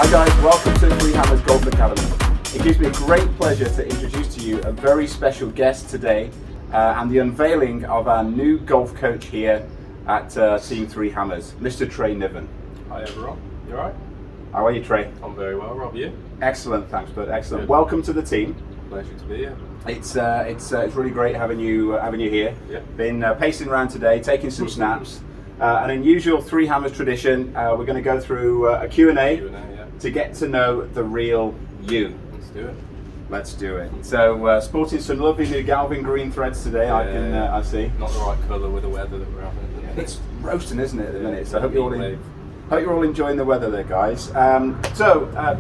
Hi guys, welcome to Three Hammers Golf Academy. It gives me a great pleasure to introduce to you a very special guest today and the unveiling of our new golf coach here at Team Three Hammers, Mr. Trey Niven. Hi everyone, you alright? How are you, Trey? I'm very well, Rob, you? Excellent, thanks bud, excellent. Good. Welcome to the team. Pleasure to be here. It's really great having you here. Yeah. Been pacing around today, taking some snaps. And in usual Three Hammers tradition, we're going to go through a Q&A yeah. to get to know the real you. Let's do it. Let's do it. So, sporting some lovely new Galvin green threads today. Yeah. I see. Not the right colour with the weather that we're having at the minute. It's roasting, isn't it, at the minute? So I Hope you're all enjoying the weather there, guys.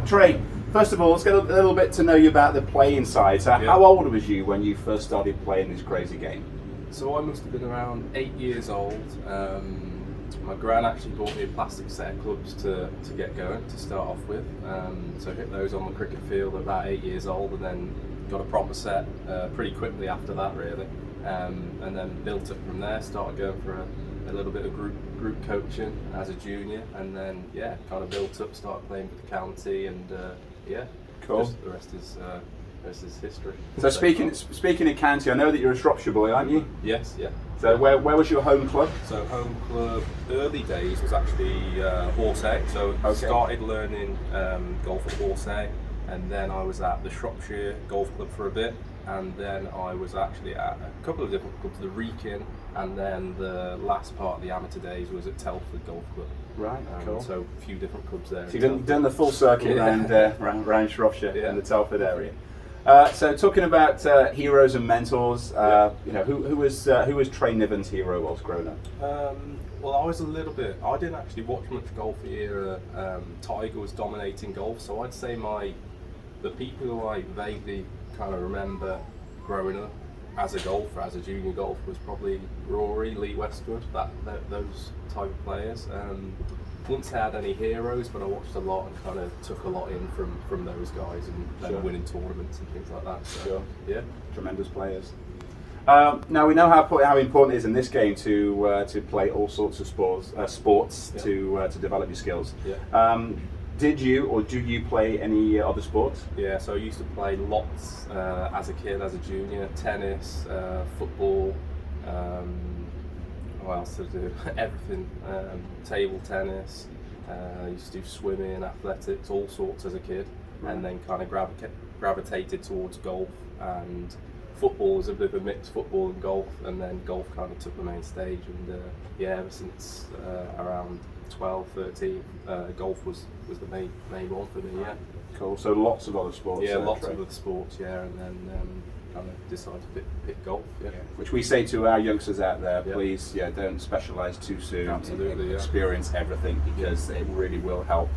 Trey, first of all, let's get a little bit to know you about the playing side. So, how old was you when you first started playing this crazy game? So I must have been around 8 years old. My gran actually bought me a plastic set of clubs to get going, to start off with. So hit those on the cricket field at about 8 years old, and then got a proper set pretty quickly after that, really. And then built up from there, started going for a little bit of group coaching as a junior, and then kind of built up, started playing for the county, and Cool. just the rest is history. So speaking of county, I know that you're a Shropshire boy, aren't you? Yes, yeah. So where was your home club? So home club early days was actually Horsey. So I started learning golf at Horsey, and then I was at the Shropshire Golf Club for a bit, and then I was actually at a couple of different clubs, the Wrekin, and then the last part of the amateur days was at Telford Golf Club. Right, cool. So a few different clubs there. So you've done the full circuit around Shropshire and the Telford area. So talking about heroes and mentors, who was Trey Niven's hero whilst growing up? Well, I was I didn't actually watch much golf era. Tiger was dominating golf, so I'd say the people who I vaguely kind of remember growing up as a golfer, as a junior golfer, was probably Rory, Lee Westwood, those type of players. Wouldn't say I had any heroes, but I watched a lot and kind of took a lot in from those guys and winning tournaments and things like that. So, yeah, tremendous players. Now we know how important it is in this game to play all sorts of sports to develop your skills. Yeah. Did you or do you play any other sports? Yeah, so I used to play lots as a kid, as a junior. Tennis, football. What else to do? Everything. Table tennis. I used to do swimming, athletics, all sorts as a kid, and then kind of gravitated towards golf, and football was a bit of a mix, football and golf, and then golf kind of took the main stage, and ever since around 12, 13, golf was the main one for me. Yeah. Cool. So lots of other sports. Yeah, lots of other sports. Yeah, and then kind of decided to pick golf. Yeah. Which we say to our youngsters out there, please, don't specialise too soon. Absolutely. Experience everything, because it really will help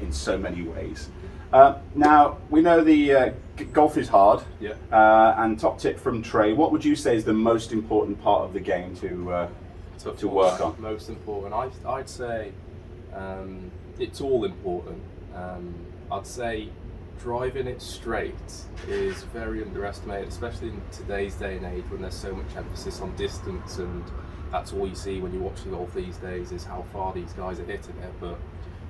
in so many ways. Now we know the golf is hard. Yeah. And top tip from Trey: what would you say is the most important part of the game to work on? Most important, I'd say it's all important. I'd say driving it straight is very underestimated, especially in today's day and age when there's so much emphasis on distance, and that's all you see when you watch the golf these days is how far these guys are hitting it. But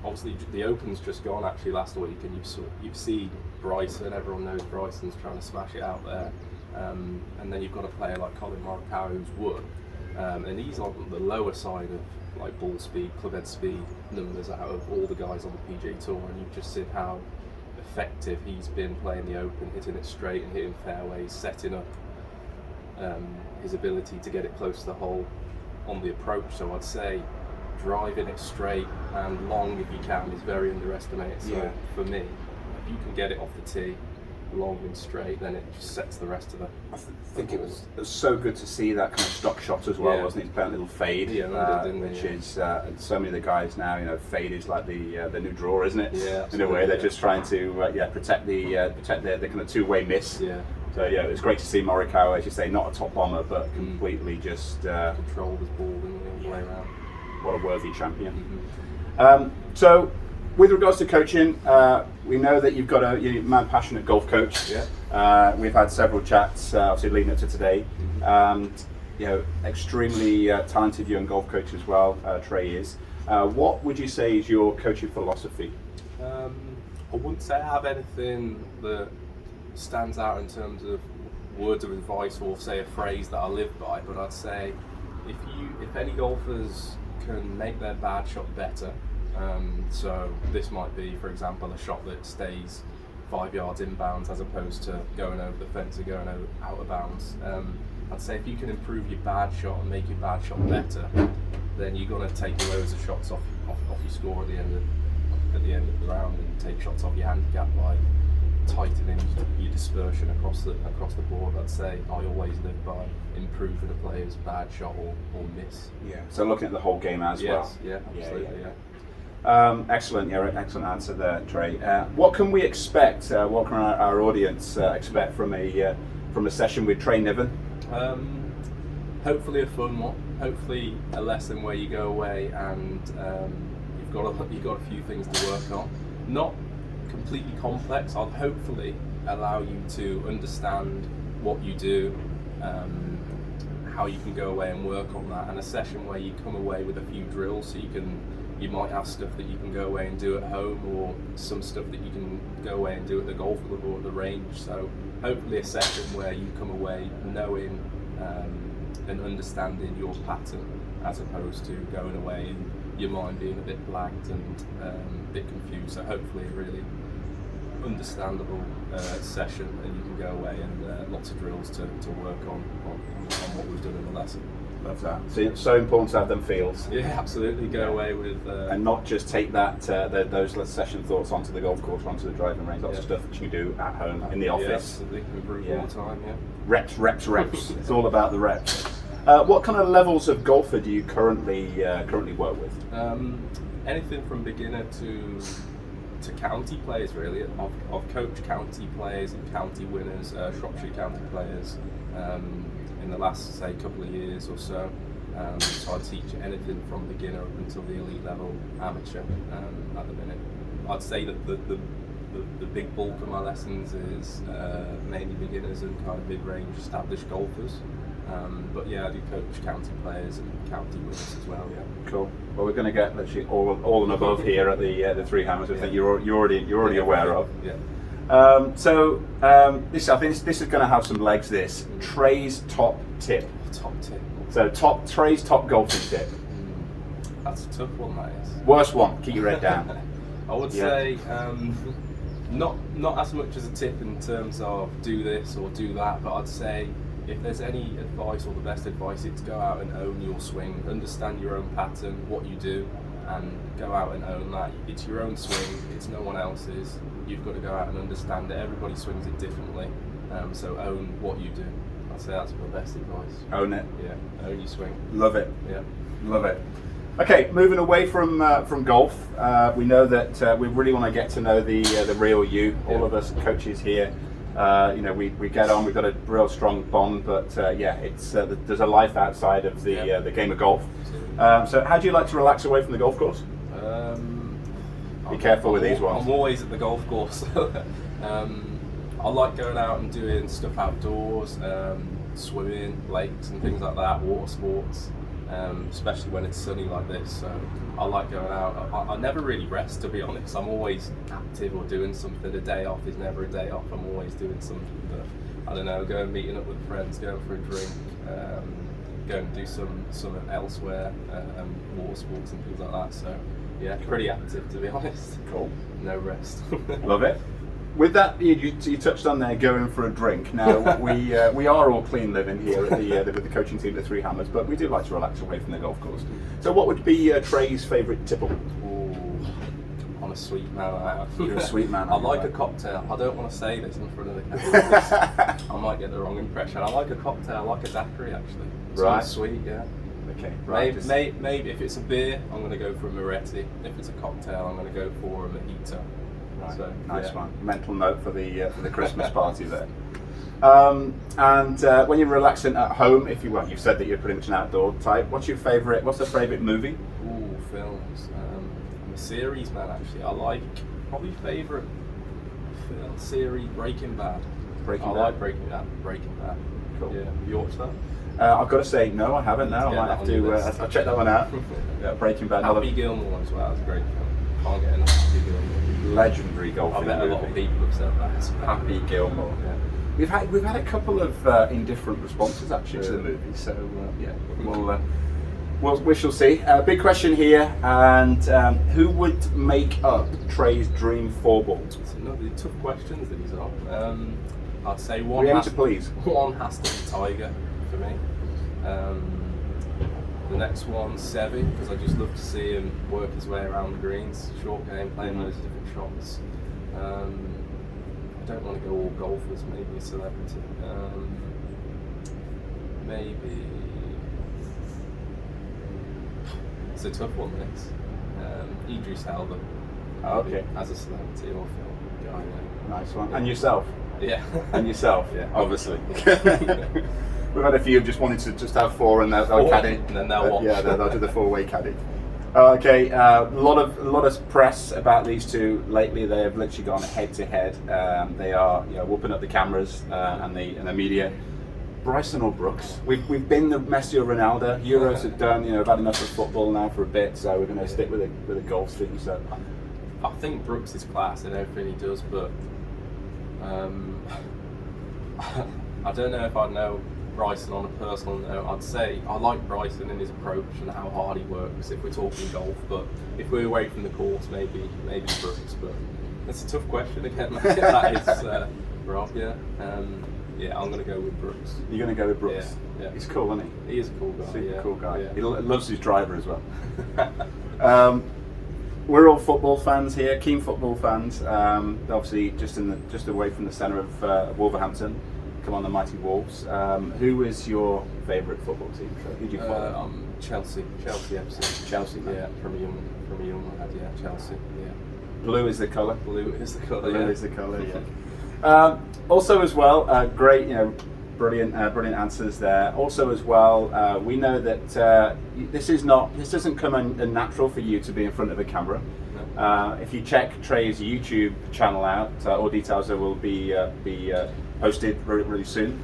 obviously the Open's just gone actually last week, and you've seen Bryson. Everyone knows Bryson's trying to smash it out there, and then you've got a player like Colin Morikawa who's won, and he's on the lower side of like ball speed, clubhead speed numbers out of all the guys on the PGA Tour, and you've just seen how effective he's been playing the Open, hitting it straight and hitting fairways, setting up his ability to get it close to the hole on the approach. So I'd say driving it straight and long if you can is very underestimated. So for me, if you can get it off the tee long and straight, then it just sets the rest of the. I think it was so good to see that kind of stock shot as well, wasn't it? He's playing a little fade, which is so many of the guys now. Fade is like the new draw, isn't it? Yeah, in a way, they're just trying to protect the kind of two-way miss. Yeah. So it's great to see Morikawa, as you say, not a top bomber, but completely just controlled his ball all the way around. What a worthy champion. So, with regards to coaching, we know that you've got you're a man passionate golf coach. Yeah. We've had several chats, obviously leading up to today. Extremely talented young golf coach as well. Trey is. What would you say is your coaching philosophy? I wouldn't say I have anything that stands out in terms of words of advice or say a phrase that I live by, but I'd say if any golfers can make their bad shot better, so this might be, for example, a shot that stays 5 yards inbounds as opposed to going over the fence or going out of bounds. I'd say if you can improve your bad shot and make your bad shot better, then you're going to take loads of shots off your score at the end of the round, and take shots off your handicap by tightening your dispersion across the board. I'd say I always live by improving a player's bad shot or miss. Yeah. So looking at the whole game as well. Yeah, absolutely. Yeah. Excellent. Yeah, excellent answer there, Trey. What can we expect? What can our audience expect from a session with Trey Niven? Hopefully a fun one. Hopefully a lesson where you go away and you've got a few things to work on. Not completely complex. I'll hopefully allow you to understand what you do, how you can go away and work on that, and a session where you come away with a few drills, so you might have stuff that you can go away and do at home, or some stuff that you can go away and do at the golf club or at the range. So hopefully a session where you come away knowing and understanding your pattern, as opposed to going away and your mind being a bit blanked and a bit confused. So hopefully a really understandable session, and you can go away and lots of drills to work on what we've done in the lesson. Love that. So it's so important to have them feels. Yeah, absolutely. Go away with and not just take that those session thoughts onto the golf course, onto the driving range. Lots of stuff that you can do at home, in the office. Yeah, absolutely. Improve all the time. Yeah. Reps. It's all about the reps. What kind of levels of golfer do you currently work with? Anything from beginner to county players, really. I've coached county players and county winners, Shropshire county players, in the last, say, couple of years or so. So I teach anything from beginner up until the elite level amateur at the minute. I'd say that the big bulk of my lessons is mainly beginners and kind of mid-range established golfers. But yeah, I do coach county players and county winners as well. Yeah. Cool. Well, we're going to get literally all and above here at the Three Hammers, which I think you're already aware of. Yeah. This is going to have some legs. This Treys top tip. Top tip. So Treys top golfing tip. That's a tough one, that is. Worst one. Keep your head down. I would say not as much as a tip in terms of do this or do that, but I'd say if there's any advice, or the best advice, it's go out and own your swing, understand your own pattern, what you do, and go out and own that. It's your own swing, it's no one else's. You've got to go out and understand it. Everybody swings it differently, so own what you do. I'd say that's my best advice. Own it. Yeah, own your swing. Love it. Yeah, love it. Okay, moving away from golf, we know that we really want to get to know the real you. All of us coaches here. We get on. We've got a real strong bond, but it's there's a life outside of the game of golf. So, how do you like to relax away from the golf course? Be careful with these ones. I'm always at the golf course. I like going out and doing stuff outdoors, swimming, lakes and things like that, water sports, especially when it's sunny like this. So I like going out. I never really rest, to be honest. I'm always active or doing something. A day off is never a day off. I'm always doing something. But I don't know, going meeting up with friends, going for a drink, going to do something elsewhere, water sports and things like that. So yeah, pretty active, to be honest. Cool. No rest. Love it. With that, you touched on there going for a drink. Now we are all clean living here at with the coaching team at Three Hammers, but we do like to relax away from the golf course. So, what would be Trey's favourite tipple? Ooh, I'm a sweet man. I am. You're a sweet man. I like a cocktail. I don't want to say this in front of the camera. I might get the wrong impression. I like a cocktail. I like a daiquiri, actually. Right. Sweet, yeah. Okay. Right. Maybe if it's a beer, I'm going to go for a Moretti. If it's a cocktail, I'm going to go for a mojito. Right. So, nice yeah. one. Mental note for the Christmas party there. And when you're relaxing at home, you've said that you're pretty much an outdoor type. What's the favourite movie? Ooh, films. I'm a series man, actually. I like probably favourite film series Breaking Bad. I like Breaking Bad. Cool. Yeah. Have you watched that? I've got to say, no, I haven't. Now I might have to. I'll check that one out. Yeah, Breaking Bad. Happy Gilmore as well. It's a great film. Can't get enough Happy Gilmore. legendary golfing I bet a lot of people have said that. Happy Gilmore. Yeah. We've had a couple of indifferent responses actually to the movie, so we shall see. Big question here, and who would make up Trey's dream four ball? It's another tough questions these are. I'd say We aim to please. one has to be Tiger for me. The next one's Seve, because I just love to see him work his way around the greens, short game, playing loads of different shots. I don't want to go all golfers, maybe a celebrity. Maybe it's a tough one. This Idris Elba. Okay. As a celebrity or film guy. Yeah. Nice one. And yourself? Yeah. And yourself? Yeah. Obviously. We've had a few who just wanted to just have four and they'll caddy. And then they'll watch. Yeah, they'll do the four-way caddy. Okay, a lot of press about these two lately. They have literally gone head-to-head. They are whooping up the cameras and the media. Bryson or Brooks? We've been the Messi or Ronaldo. Euros have done. I've had enough of football now for a bit, so we're going to stick with a golf thing. So I think Brooks is class in everything he does, but I don't know if I'd know Bryson on a personal note. I'd say I like Bryson in his approach and how hard he works if we're talking golf, but if we're away from the course, maybe Brooks. But it's a tough question again. That is Rob. Yeah. Yeah, I'm going to go with Brooks. You're going to go with Brooks? Yeah. He's cool, isn't he? He is a cool guy. Super cool guy. Yeah. He loves his driver as well. We're all football fans here, keen football fans. Obviously, just away from the centre of Wolverhampton. Come on, the mighty Wolves. Who is your favourite football team? So who do you follow? Chelsea FC. Chelsea, man. Yeah, from a young lad. Yeah, Chelsea. Yeah. Blue is the colour. Blue is the colour. Blue is the colour. Yeah. Also, as well, great. Brilliant answers there. Also, as well, we know that this doesn't come unnatural for you to be in front of a camera. No. If you check Trey's YouTube channel out, all details there will be posted really soon.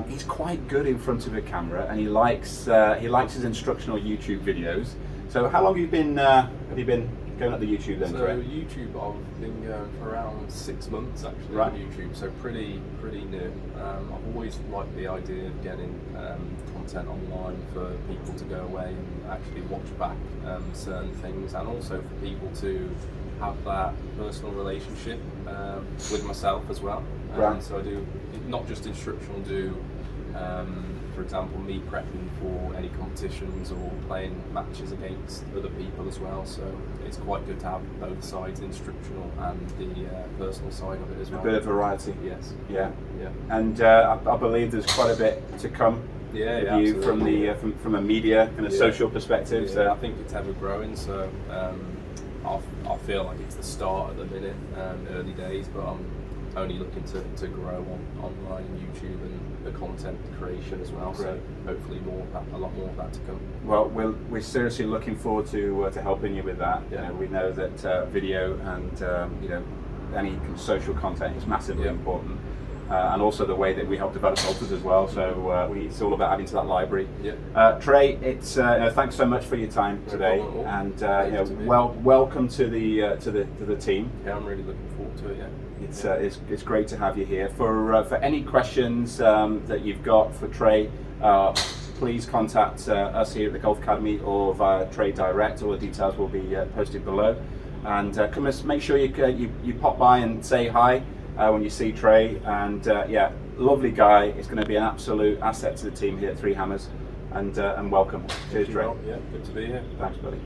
He's quite good in front of a camera, and he likes his instructional YouTube videos. So, how long have you been going up the YouTube then? So Trey? YouTube, I've been going for around 6 months actually right. on YouTube. So pretty new. I've always liked the idea of getting content online for people to go away and actually watch back certain things, and also for people to have that personal relationship with myself as well. Right. So I do not just instructional, do for example me prepping for any competitions or playing matches against other people as well. So it's quite good to have both sides, instructional and the personal side of it as well. A bit of variety. Yes. Yeah. Yeah. And I believe there's quite a bit to come. Yeah, with you from the from a media and a social perspective. Yeah, so I think it's ever growing. So I feel like it's the start at the minute, early days, but I'm only looking to grow online and YouTube and the content creation as well. Great. So hopefully a lot more of that to come. Well, we're seriously looking forward to helping you with that. Yeah. We know that video and any social content is massively important. And also the way that we help develop filters as well. So it's all about adding to that library. Yeah. Trey, it's thanks so much for your time today, and welcome to the team. Yeah, I'm really looking forward to it. Yeah. It's great to have you here. For any questions that you've got for Trey, please contact us here at the Golf Academy or via Trey Direct. All the details will be posted below. And come and make sure you pop by and say hi when you see Trey. And lovely guy. It's going to be an absolute asset to the team here at Three Hammers. And welcome. Cheers, Trey. Yeah, good to be here. Thanks, buddy.